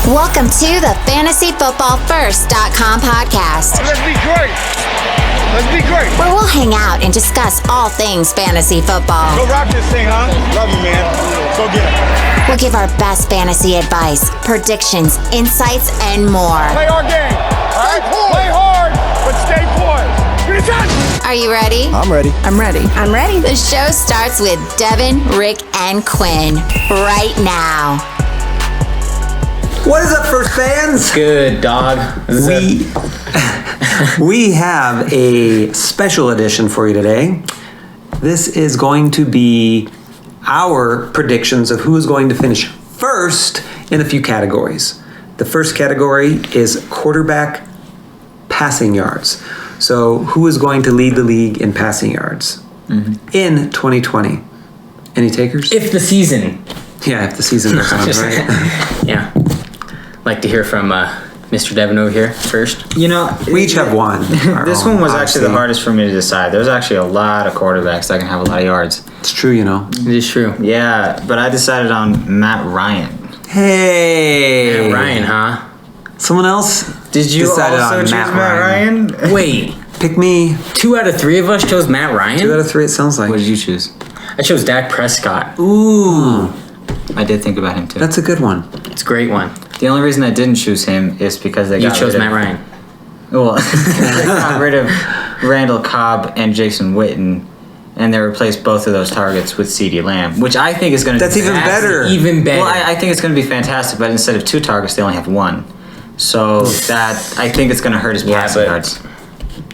Welcome to the FantasyFootballFirst.com podcast. Let's be great. Let's be great. Where we'll hang out and discuss all things fantasy football. Go rock this thing, huh? Love you, man. Go get it. We'll give our best fantasy advice, predictions, insights, and more. Play our game. All right? Play hard, but stay poised. Are you ready? I'm ready. I'm ready. I'm ready. The show starts with Devin, Rick, and Quinn right now. What is up, First fans? Good, dog. We have a special edition for you today. This is going to be our predictions of who is going to finish first in a few categories. The first category is quarterback passing yards. So who is going to lead the league in passing yards in 2020? Any takers? If the season. Yeah, if the season goes on, right? Yeah. Like to hear from Mr. Devin over here first. You know, We each have one. this one was actually the hardest for me to decide. There's actually a lot of quarterbacks that can have a lot of yards. It's true, you know. It is true. Yeah, but I decided on Matt Ryan. Hey! And Ryan, huh? Someone else Did you decided also on choose Matt Matt Ryan? Wait, Pick me. 2 out of 3 of us chose Matt Ryan? 2 out of 3, it sounds like. What did you choose? I chose Dak Prescott. Ooh, I did think about him too. that's a good one. It's a great one. The only reason I didn't choose him is because they You got chose rid Matt of, Ryan. Well, they got rid of Randall Cobb and Jason Witten, and they replaced both of those targets with CeeDee Lamb, which I think is going to That's even better. Even better. Well, I think it's going to be fantastic, but instead of 2 targets, they only have 1. So that I think it's going to hurt his passing but- yards.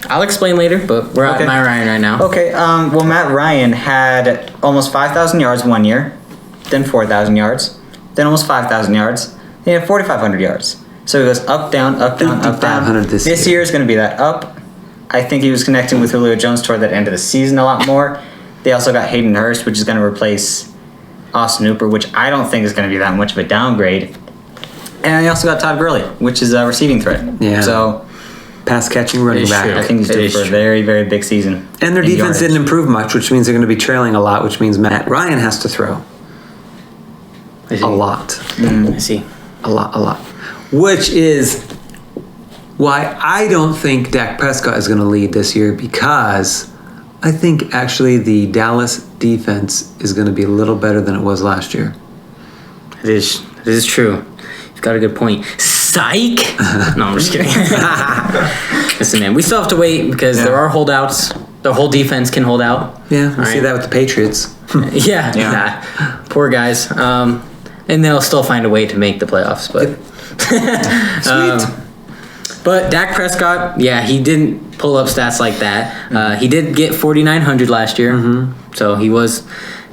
I'll explain later, but we're Okay. at Matt Ryan right now. Okay, well, Matt Ryan had almost 5,000 yards one year, then 4,000 yards, then almost 5,000 yards, then he had 4,500 yards. So he goes up, down, up, down, up, down. 5,500 this year is going to be that up. I think he was connecting with Julio Jones toward that end of the season a lot more. They also got Hayden Hurst, which is going to replace Austin Hooper, which I don't think is going to be that much of a downgrade. And they also got Todd Gurley, which is a receiving threat. Yeah. So Pass catching running It's back. true. I think he's It due is for a true. very, very big season. And their in defense yardage. didn't improve much, which means they're going to be trailing a lot, which means Matt Ryan has to throw I see. a lot. I see. A lot. Which is why I don't think Dak Prescott is going to lead this year, because I think actually the Dallas defense is going to be a little better than it was last year. It is true. You've got a good point. Psych! No, I'm just kidding. Listen, man, we still have to wait because there are holdouts. The whole defense can hold out. Yeah, we All see right. that with the Patriots. Yeah. Poor guys. And they'll still find a way to make the playoffs. But Sweet. but Dak Prescott, yeah, he didn't pull up stats like that. He did get 4,900 last year, so he was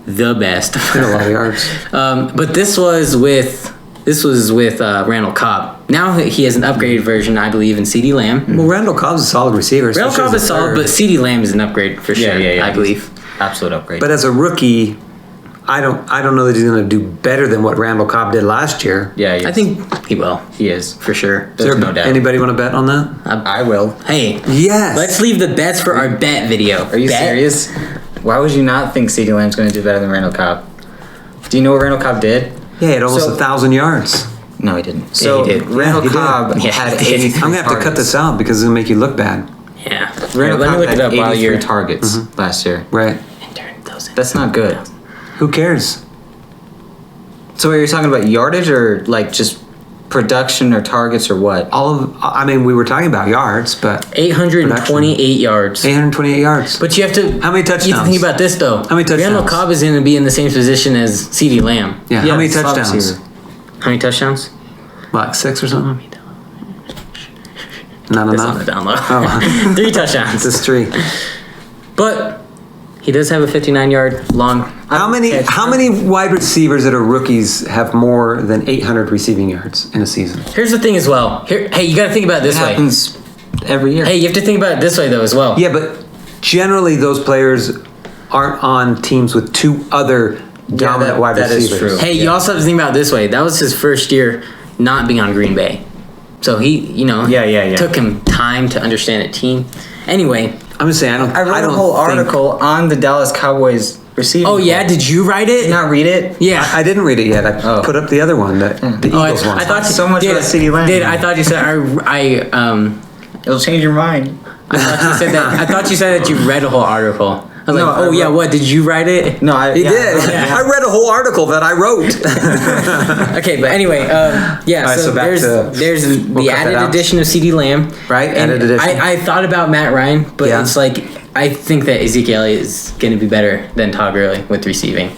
the best. Hit a lot of yards. But this was with Randall Cobb. Now he has an upgraded version, I believe, in CeeDee Lamb. Well, Randall Cobb's a solid receiver. Randall especially Cobb as is a solid, third. but CeeDee Lamb is an upgrade for sure. I believe. Absolute upgrade. But as a rookie, I don't know that he's going to do better than what Randall Cobb did last year. yeah, he I is. think he will he is. for sure. Is there no doubt. anybody want to bet on that? I will. Hey, Yes. let's leave the bets for our bet video. Are you serious? Why would you not think CeeDee Lamb's going to do better than Randall Cobb? Do you know what Randall Cobb did? Yeah, he had almost So- 1,000 yards. No, he didn't. So he did. Randall Yeah, he did. Cobb Yeah, had he did. 83 I'm going to have to cut this out because it's going to make you look bad. Yeah. Randall Let me Cobb look had it up while 83 you're. targets last year. Right. That's not good. Who cares? So are you talking about yardage or like just production or targets or what? We were talking about yards, but 828 yards. 828 yards. But you have to. How many You have to touchdowns? think about this though. How many touchdowns? Randall Cobb is going to be in the same position as CeeDee Lamb. Yeah, how many slot touchdowns? receiver. How many touchdowns? What, 6 or something? Not That's on the enough. down low. Oh. 3 touchdowns. Just 3. But he does have a 59-yard long. How many wide receivers that are rookies have more than 800 receiving yards in a season? Here's the thing as well. Hey, you got to think about it It this way. happens every year. Hey, you have to think about it this way though as well. Yeah, but generally those players aren't on teams with 2 other dominant wide that is receivers. true. Hey, you also have to think about it this way. That was his first year not being on Green Bay. So he, Yeah. took him time to understand a team. Anyway, I'm just saying, I read a whole article on the Dallas Cowboys receiving. Oh yeah, did you write Did it? you not read it? Yeah. I didn't read it yet. I put up the other one, the Eagles one. I thought So much about CeeDee Lamb. I thought you said It'll change your mind. I thought you said that. I thought you said that you read a whole article. I was No, like, I oh yeah, wrote- what did you write it? No, I He yeah, did. yeah. I read a whole article that I wrote. Okay, but anyway, yeah. All right, so back there's to- there's we'll the cut that added out. edition of CD Lamb, Right, And added edition. I thought about Matt Ryan, but Yeah. it's like I think that Ezekiel Elliott is going to be better than Todd Gurley with receiving.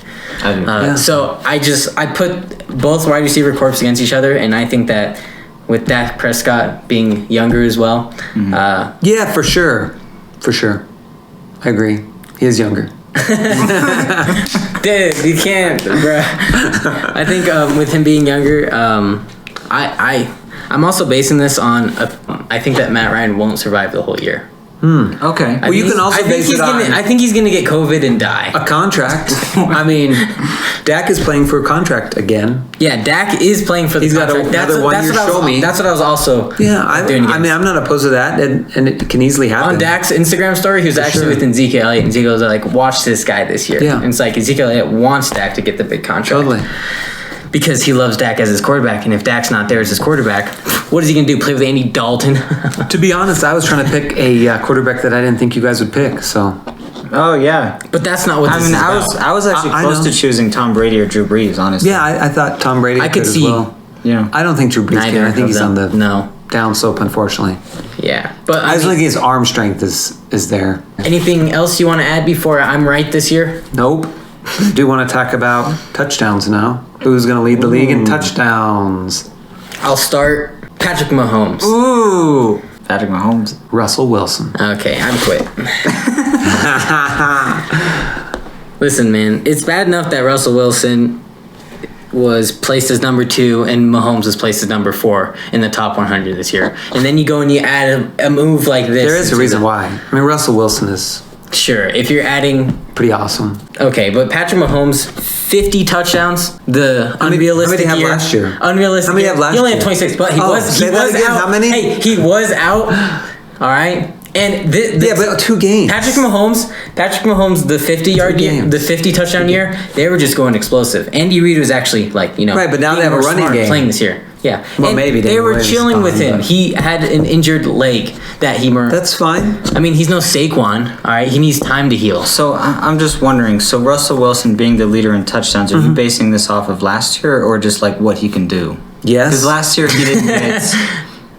I do. So I put both wide receiver corps against each other, and I think that with Dak Prescott being younger as well, Yeah, for sure. For sure. I agree. He is younger. dude, you can't, bruh. I think with him being younger, I'm also basing this on I think that Matt Ryan won't survive the whole year. Okay. Well, you can also base it on I think he's gonna get COVID and die. a contract. I mean, Dak is playing for a contract again. Yeah, Dak is playing for the He's got contract. another one year, what I was, show me. That's what I was also Yeah, doing I mean, I'm not opposed to that, and it can easily happen. on Dak's Instagram story, he was actually sure. with Ezekiel Elliott, and Ezekiel was like, watch this guy this year. Yeah. And it's like Ezekiel Elliott wants Dak to get the big contract. Totally. Because he loves Dak as his quarterback, and if Dak's not there as his quarterback, what is he gonna do? Play with Andy Dalton? To be honest, I was trying to pick a quarterback that I didn't think you guys would pick. So Oh yeah. But that's not what I this mean, is I about. was actually I close know. to choosing Tom Brady or Drew Brees. Honestly. yeah, I thought Tom Brady I could could as see- well. Yeah. I don't think Drew Brees Neither can. I think of he's on the them. No. down slope, unfortunately. Yeah, but I I just mean, think his arm strength is there. anything else you want to add before I'm right this year? Nope. I do want to talk about touchdowns now. Who's going to lead the league in touchdowns? I'll start. Patrick Mahomes. Ooh. Patrick Mahomes. Russell Wilson. Okay, I'm quit. Listen, man, it's bad enough that Russell Wilson was placed as number 2 and Mahomes was placed as number 4 in the top 100 this year. And then you go and you add a move like this. There is a into reason the- why. I mean, Russell Wilson is Sure, if you're adding. pretty awesome. Okay, but Patrick Mahomes, 50 touchdowns. The many- unrealistic how many did he have year. last year? Unrealistic. How many year. have last He only had year? 26, but he Oh, was say that again, out. how many? Hey, he was out. All right, and Yeah, but 2 games. Patrick Mahomes, the 50-yard year, games. the 50 touchdown year, they were just going explosive. Andy Reid was actually right, but now they being have a more running smart game. playing this year. Yeah, Well, and maybe they Daniel were Williams is chilling with gone, him. but- He had an injured leg that he. That's fine. I mean, he's no Saquon. All right, he needs time to heal. So I'm just wondering. So Russell Wilson being the leader in touchdowns, are you basing this off of last year or just like what he can do? Yes. Because last year he didn't get.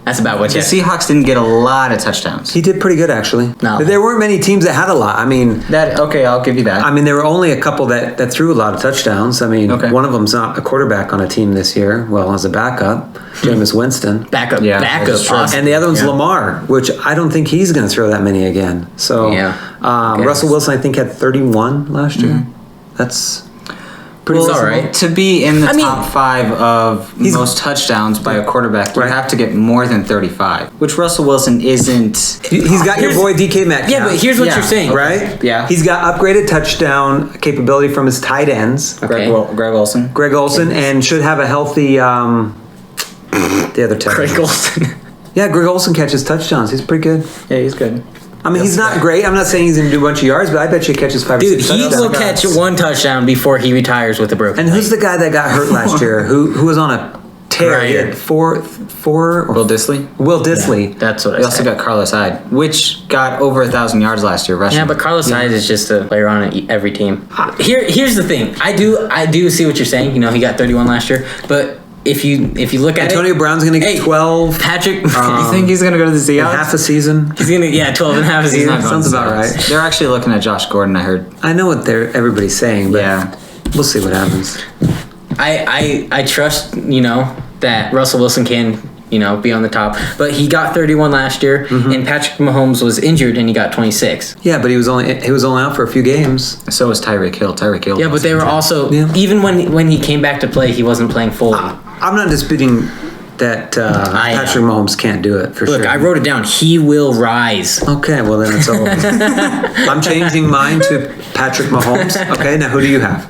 That's about what The you. Seahawks didn't get a lot of touchdowns. He did pretty good, actually. No. There weren't many teams that had a lot. I mean, Okay, I'll give you that. there were only a couple that threw a lot of touchdowns. I mean, Okay. one of them's not a quarterback on a team this year. Well, as a backup, Jameis Winston. Backup, Yeah, that's true. awesome. And the other one's Yeah. Lamar, which I don't think he's going to throw that many again. So, Yeah. Okay. Russell Wilson, I think, had 31 last year. That's pretty It's good. all right. To be in the I mean- top 5 of He's- most touchdowns by a quarterback, you Right. have to get more than 35, which Russell Wilson isn't. He's got your Here's- boy DK Metcalf. Yeah, but here's what Yeah. you're saying, right? Yeah. He's got upgraded touchdown capability from his tight ends, Okay. Greg Olson. Greg Olson, and should have a healthy the other tight Greg end. Olson. Yeah, Greg Olson catches touchdowns. He's pretty good. Yeah, he's good. I mean, he's not great. I'm not saying he's going to do a bunch of yards, but I bet you he catches 5 or Dude, 6 he touchdowns. will catch 1 touchdown before he retires with a broken And who's leg. the guy that got hurt last year? Who was on a tear? He Right. had four or Will Disley. Will Disley. That's what I We also said. got Carlos Hyde, which got over 1,000 yards last year rushing. Yeah, but Carlos Hyde is just a player on every team. Here's the thing. I do see what you're saying. You know, he got 31 last year, but if you look at Antonio it, Brown's going to get Hey, 12 Patrick, you think he's gonna go to the in Seahawks? half a season. he's gonna 12 and a half a He's season. not going Sounds to the about Seahawks. right. They're actually looking at Josh Gordon. I heard. I know what everybody's saying, but Yeah. we'll see what happens. I trust that Russell Wilson can be on the top, but he got 31 last year, and Patrick Mahomes was injured and he got 26. Yeah, but he was only out for a few games. So was Tyreek Hill. Tyreek Hill. Yeah, but they were also Yeah. even when he came back to play, he wasn't playing fully. I'm not disputing that Patrick Mahomes can't do it for Look, sure. I wrote it down. He will rise. Okay, well then it's over. I'm changing mine to Patrick Mahomes. Okay, now who do you have?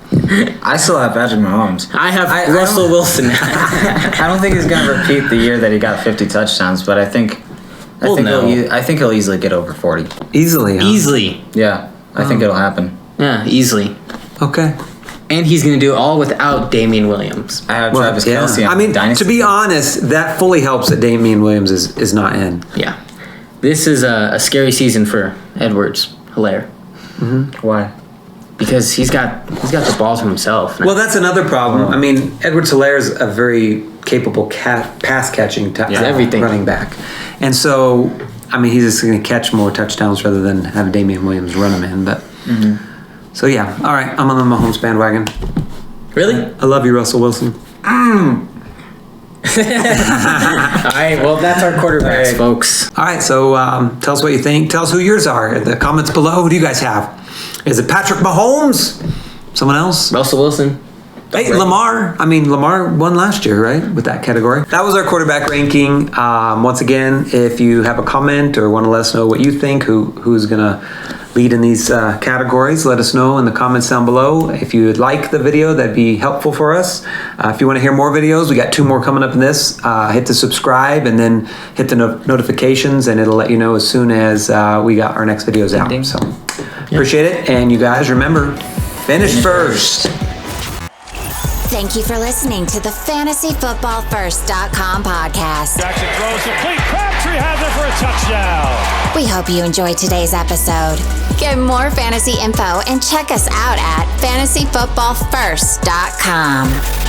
I still have Patrick Mahomes. I have I Russell don't- Wilson. I don't think he's gonna repeat the year that he got 50 touchdowns, but I think Well, no. he'll easily get over 40. Easily, huh? Easily. Yeah, I think it'll happen. Yeah, easily. Okay. And he's going to do it all without Damian Williams. I have Travis Kelce. I mean, Dynasty. to be honest, that fully helps that Damian Williams is not in. Yeah. This is a scary season for Edwards-Helaire. Why? Because he's got the ball to himself. Well, that's another problem. I mean, Edwards-Helaire is a very capable pass catching everything. running back, and so I mean, he's just going to catch more touchdowns rather than have Damian Williams run them in. But so yeah, all right, I'm on the Mahomes bandwagon. Really? I love you, Russell Wilson. All right, well, that's our quarterbacks, folks. All right, so tell us what you think. Tell us who yours are in the comments below. Who do you guys have? Is it Patrick Mahomes? Someone else? Russell Wilson. Hey, Lamar. I mean, Lamar won last year, right? With that category. That was our quarterback ranking. Once again, if you have a comment or want to let us know what you think, who's going to lead in these categories, let us know in the comments down below. If you would like the video, that'd be helpful for us. If you want to hear more videos, we got 2 more coming up in this. Hit the subscribe and then hit the notifications, and it'll let you know as soon as we got our next videos out. So appreciate it. And you guys remember, finish first. Thank you for listening to the FantasyFootballFirst.com podcast. Jackson throws the complete. Crabtree has it for a touchdown. We hope you enjoyed today's episode. Get more fantasy info and check us out at FantasyFootballFirst.com.